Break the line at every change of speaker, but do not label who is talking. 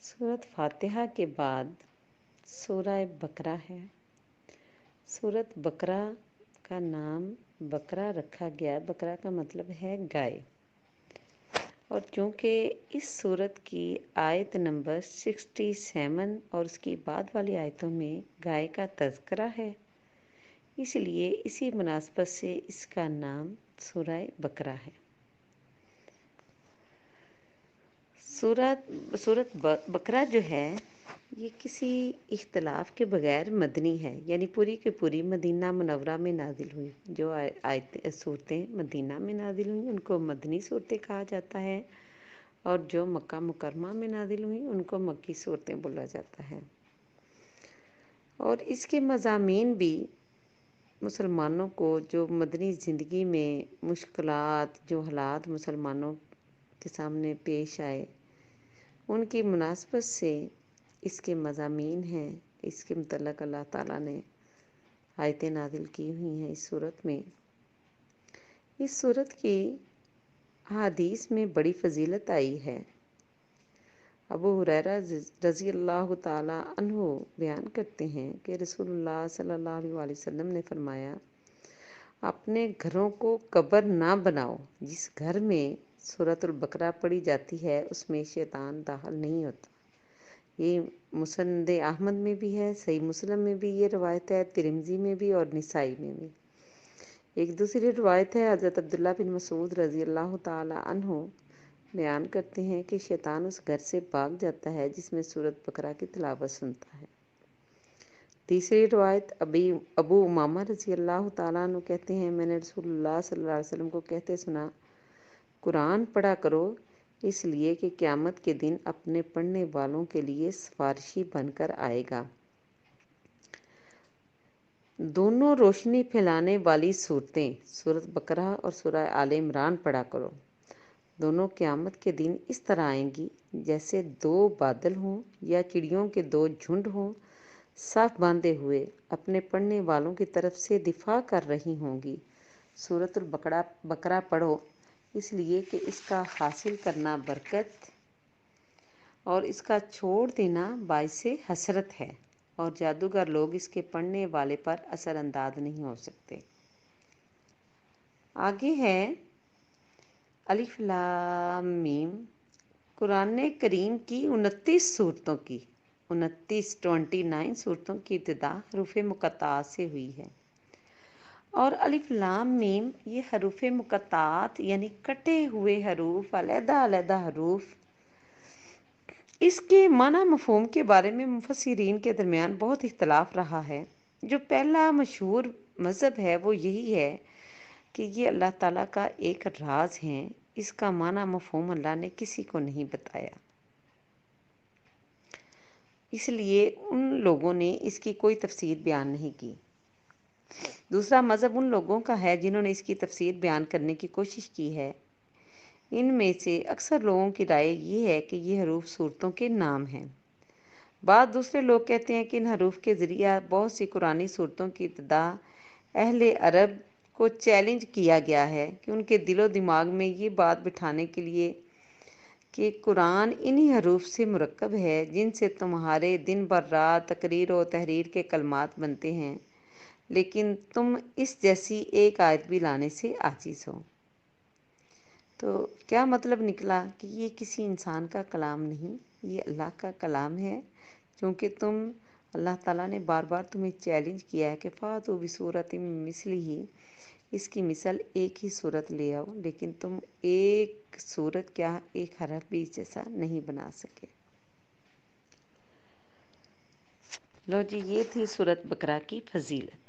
सूरत फातिहा के बाद सूरह बकरा है। सूरत बकरा का नाम बकरा रखा गया। बकरा का मतलब है गाय। और चूँकि इस सूरत की आयत नंबर 67 और उसकी बाद वाली आयतों में गाय का तज़किरा है, इसलिए इसी मुनासबत से इसका नाम सूरह बकरा है। सूरत बकरा जो है ये किसी इख्तलाफ के बगैर मदनी है, यानी पूरी की पूरी मदीना मुनव्वरा में नाजिल हुई। जो आयतें सूरतें मदीना में नाजिल हुई उनको मदनी सूरतें कहा जाता है, और जो मक्का मुकरमा में नाजिल हुई उनको मक्की सूरतें बोला जाता है। और इसके मज़ामीन भी मुसलमानों को जो मदनी ज़िंदगी में मुश्किलात, जो हालात मुसलमानों के सामने पेश आए, उनकी मुनासबत से इसके मज़ामीन हैं। इसके मुतल्लिक़ अल्लाह ताला ने आयतें नाज़िल की हुई हैं इस सूरत में। इस सूरत की हदीस में बड़ी फ़जीलत आई है। अबू हुरैरा रज़ी अल्लाह ताला अन्हु बयान करते हैं कि रसूलुल्लाह सल्लल्लाहु अलैहि वसल्लम ने फरमाया, अपने घरों को कब्र ना बनाओ। जिस घर में सूरतुल बकरा पढ़ी जाती है उसमें शैतान दाखिल नहीं होता। ये मुसनद अहमद में भी है, सही मुस्लिम में भी ये रवायत है, तिरमिज़ी में भी और निसाई में भी। एक दूसरी रवायत है, हज़रत अब्दुल्लाह बिन मसूद रज़ी अल्लाह ताला अन्हु बयान करते हैं कि शैतान उस घर से भाग जाता है जिसमें सूरत बकरा की तिलावत सुनता है। तीसरी रवायत अबू उमामा रज़ी अल्लाह ताला अन्हु कहते हैं, मैंने रसूलुल्लाह सल्लल्लाहु अलैहि वसल्लम को कहते सुना, कुरान पढ़ा करो, इसलिए कि क़यामत के दिन अपने पढ़ने वालों के लिए सिफारिशी बनकर आएगा। दोनों रोशनी फैलाने वाली सूरतें सूरत बकरा और सूरह आले इमरान पढ़ा करो। दोनों क़यामत के दिन इस तरह आएंगी जैसे दो बादल हों या चिड़ियों के दो झुंड हों, साफ बांधे हुए अपने पढ़ने वालों की तरफ से दिफा कर रही होंगी। सूरतुल बकरा पढ़ो, इसलिए कि इसका हासिल करना बरकत और इसका छोड़ देना बाइसे हसरत है, और जादूगर लोग इसके पढ़ने वाले पर असरअंदाज नहीं हो सकते। आगे है अलिफ लाम मीम। कुरान करीम की 29 सूरतों की 29 सूरतों की इब्तिदा हरूफ मुक़त्ताअत से हुई है। और अलिफ लाम मीम ये हरूफ मुक़त्ताअत यानी कटे हुए हरूफ, अलग-अलग हरूफ, इसके माना मफ़हूम के बारे में मुफस्सिरीन के दरमियान बहुत इख्तलाफ रहा है। जो पहला मशहूर मज़हब है वो यही है कि ये अल्लाह ताला का एक राज है। इसका माना मफ़हूम अल्लाह ने किसी को नहीं बताया, इसलिए उन लोगों ने इसकी कोई तफसीर बयान नहीं की। दूसरा मज़हब उन लोगों का है जिन्होंने इसकी तफसीर बयान करने की कोशिश की है। इनमें से अक्सर लोगों की राय ये है कि ये हरूफ सूरतों के नाम हैं। बाद दूसरे लोग कहते हैं कि इन हरूफ के ज़रिया बहुत सी कुरानी सूरतों की इब्तिदा अहले अरब को चैलेंज किया गया है कि उनके दिलो दिमाग में ये बात बिठाने के लिए कि कुरान इन्हीं हरूफ से मुरक्कब है जिनसे तुम्हारे दिन भर रात तकरीर और तहरीर के कलमात बनते हैं, लेकिन तुम इस जैसी एक आयत भी लाने से आजिज़ हो। तो क्या मतलब निकला कि ये किसी इंसान का कलाम नहीं, ये अल्लाह का कलाम है। क्योंकि अल्लाह ताला ने बार बार तुम्हें चैलेंज किया है कि फ़ातू बिसूरत मिस्लिही, इसकी मिसल एक ही सूरत ले आओ, लेकिन तुम एक सूरत क्या एक हरफ भी जैसा नहीं बना सके। लो जी, ये थी सूरत बकरा की फजीलत।